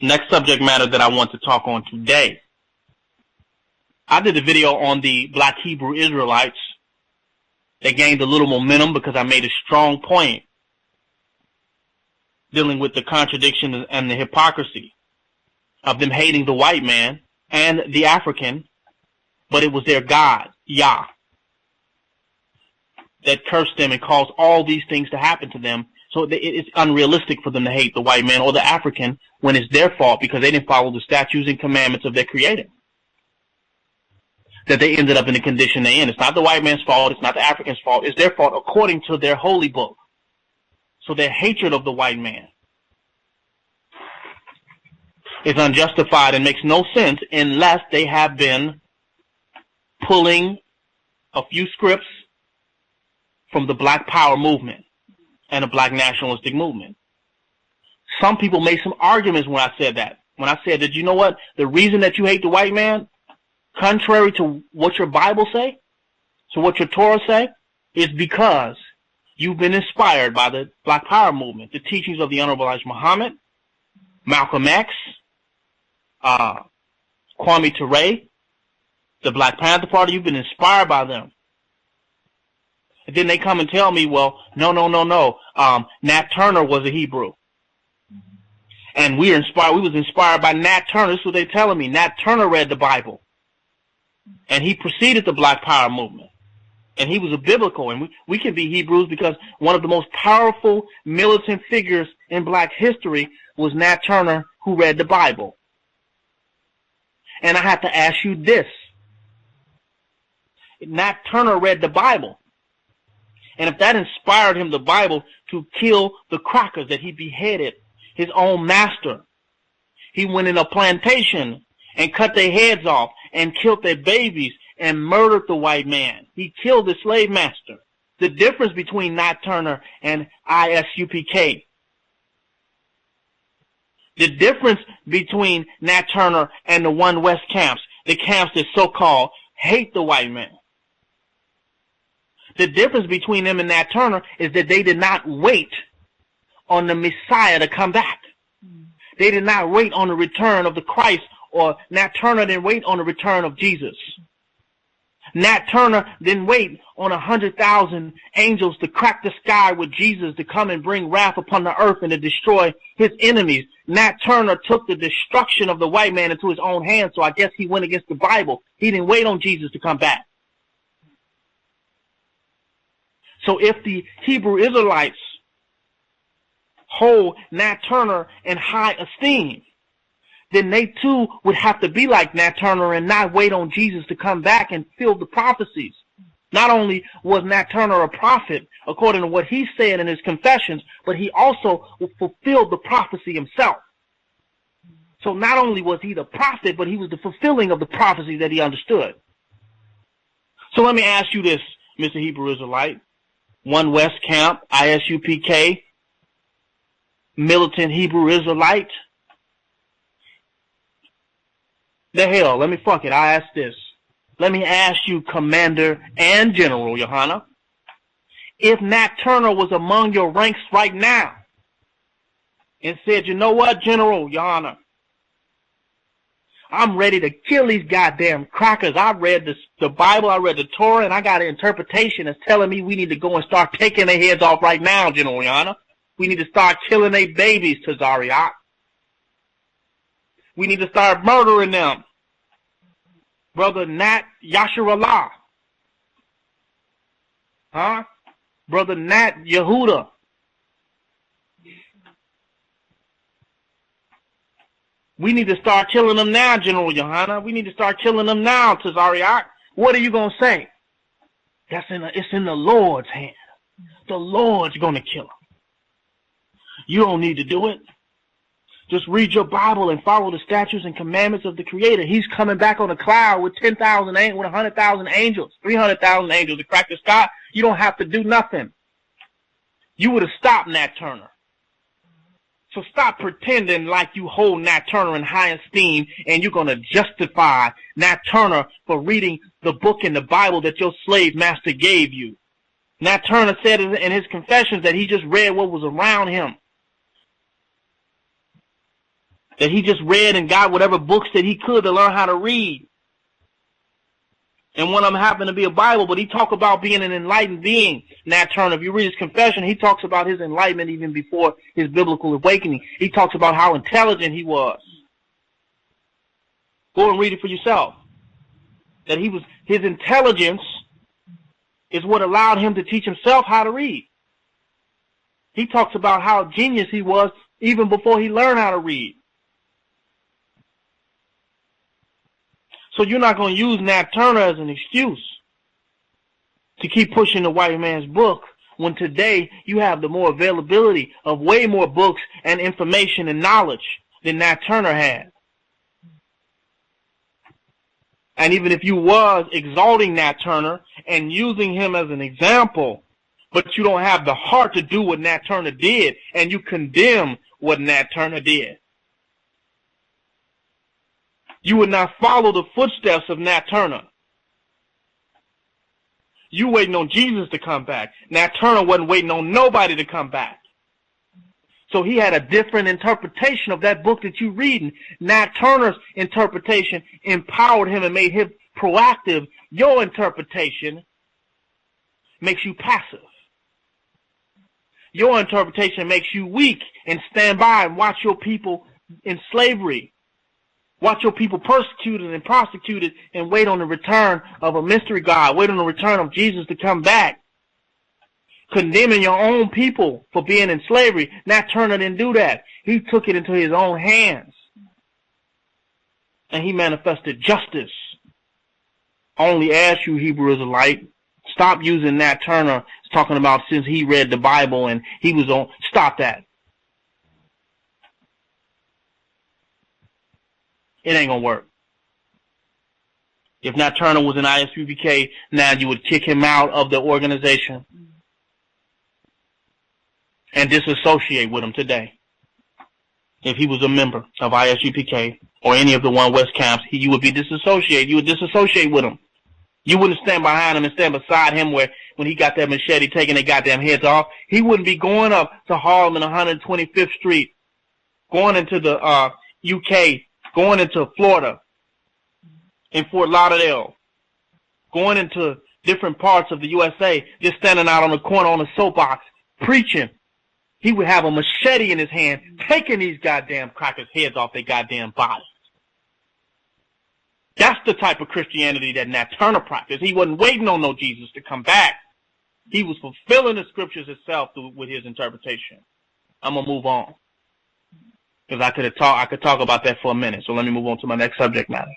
Next subject matter that I want to talk on today. I did a video on the black Hebrew Israelites. They gained a little momentum because I made a strong point dealing with the contradiction and the hypocrisy of them hating the white man and the African, but it was their God, Yah, that cursed them and caused all these things to happen to them. So it's unrealistic for them to hate the white man or the African when it's their fault because they didn't follow the statutes and commandments of their Creator, that they ended up in the condition they're in. It's not the white man's fault. It's not the African's fault. It's their fault according to their holy book. So their hatred of the white man is unjustified and makes no sense unless they have been pulling a few scripts from the Black Power movement and the Black nationalistic movement. Some people made some arguments when I said that. When I said that, you know what? The reason that you hate the white man, contrary to what your Bible say, to what your Torah say, is because you've been inspired by the Black Power movement, the teachings of the Honorable Elijah Muhammad, Malcolm X, Kwame Ture, the Black Panther Party. You've been inspired by them. And then they come and tell me, well, no. Nat Turner was a Hebrew. And we was inspired by Nat Turner. This is what they're telling me. Nat Turner read the Bible. And he preceded the Black Power movement. And he was a biblical. And we can be Hebrews because one of the most powerful militant figures in black history was Nat Turner, who read the Bible. And I have to ask you this. Nat Turner read the Bible. And if that inspired him, the Bible, to kill the crackers that he beheaded, his own master, he went in a plantation and cut their heads off and killed their babies and murdered the white man. He killed the slave master. The difference between Nat Turner and ISUPK, the difference between Nat Turner and the One West camps, the camps that so-called hate the white man, the difference between them and Nat Turner is that they did not wait on the Messiah to come back. They did not wait on the return of the Christ, or Nat Turner didn't wait on the return of Jesus. Nat Turner didn't wait on 100,000 angels to crack the sky with Jesus to come and bring wrath upon the earth and to destroy his enemies. Nat Turner took the destruction of the white man into his own hands, so I guess he went against the Bible. He didn't wait on Jesus to come back. So if the Hebrew Israelites hold Nat Turner in high esteem, then they too would have to be like Nat Turner and not wait on Jesus to come back and fill the prophecies. Not only was Nat Turner a prophet, according to what he said in his confessions, but he also fulfilled the prophecy himself. So not only was he the prophet, but he was the fulfilling of the prophecy that he understood. So let me ask you this, Mr. Hebrew Israelite, One West Camp, ISUPK, militant Hebrew Israelite. The hell, let me fuck it. I ask this. Let me ask you, Commander and General Johanna, if Nat Turner was among your ranks right now and said, you know what, General Johanna, I'm ready to kill these goddamn crackers. I read the Bible, I read the Torah, and I got an interpretation that's telling me we need to go and start taking their heads off right now, General Johanna. We need to start killing their babies, Tazariak. We need to start murdering them. Brother Nat Yasharallah. Huh? Brother Nat Yehuda. We need to start killing them now, General Johanna. We need to start killing them now, Tazariak. What are you going to say? It's in the Lord's hand. The Lord's going to kill them. You don't need to do it. Just read your Bible and follow the statutes and commandments of the Creator. He's coming back on a cloud with 10,000, with 100,000 angels, 300,000 angels to crack the sky. You don't have to do nothing. You would have stopped Nat Turner. So stop pretending like you hold Nat Turner in high esteem and you're going to justify Nat Turner for reading the book in the Bible that your slave master gave you. Nat Turner said in his confessions that he just read what was around him. that he just read and got whatever books that he could to learn how to read. And one of them happened to be a Bible, but he talked about being an enlightened being. Nat Turner, if you read his confession, he talks about his enlightenment even before his biblical awakening. He talks about how intelligent he was. Go and read it for yourself. That his intelligence is what allowed him to teach himself how to read. He talks about how genius he was even before he learned how to read. So you're not going to use Nat Turner as an excuse to keep pushing the white man's book when today you have the more availability of way more books and information and knowledge than Nat Turner had. And even if you was exalting Nat Turner and using him as an example, but you don't have the heart to do what Nat Turner did, and you condemn what Nat Turner did, you would not follow the footsteps of Nat Turner. You waiting on Jesus to come back. Nat Turner wasn't waiting on nobody to come back. So he had a different interpretation of that book that you're reading. Nat Turner's interpretation empowered him and made him proactive. Your interpretation makes you passive. Your interpretation makes you weak and stand by and watch your people in slavery. Watch your people persecuted and prosecuted and wait on the return of a mystery God. Wait on the return of Jesus to come back. Condemning your own people for being in slavery. Nat Turner didn't do that. He took it into his own hands. And he manifested justice. I only ask you, Hebrew Israelite, stop using Nat Turner talking about since he read the Bible and he was on. Stop that. It ain't going to work. If Nat Turner was in ISUPK, now you would kick him out of the organization and disassociate with him today. If he was a member of ISUPK or any of the One West camps, you would be disassociated. You would disassociate with him. You wouldn't stand behind him and stand beside him when he got that machete taking their goddamn heads off. He wouldn't be going up to Harlem and 125th Street, going into the UK, going into Florida, in Fort Lauderdale, going into different parts of the USA, just standing out on the corner on a soapbox, preaching. He would have a machete in his hand, taking these goddamn crackers' heads off their goddamn bodies. That's the type of Christianity that Nat Turner practiced. He wasn't waiting on no Jesus to come back. He was fulfilling the scriptures itself with his interpretation. I'm going to move on. Because I could talk about that for a minute. So let me move on to my next subject matter.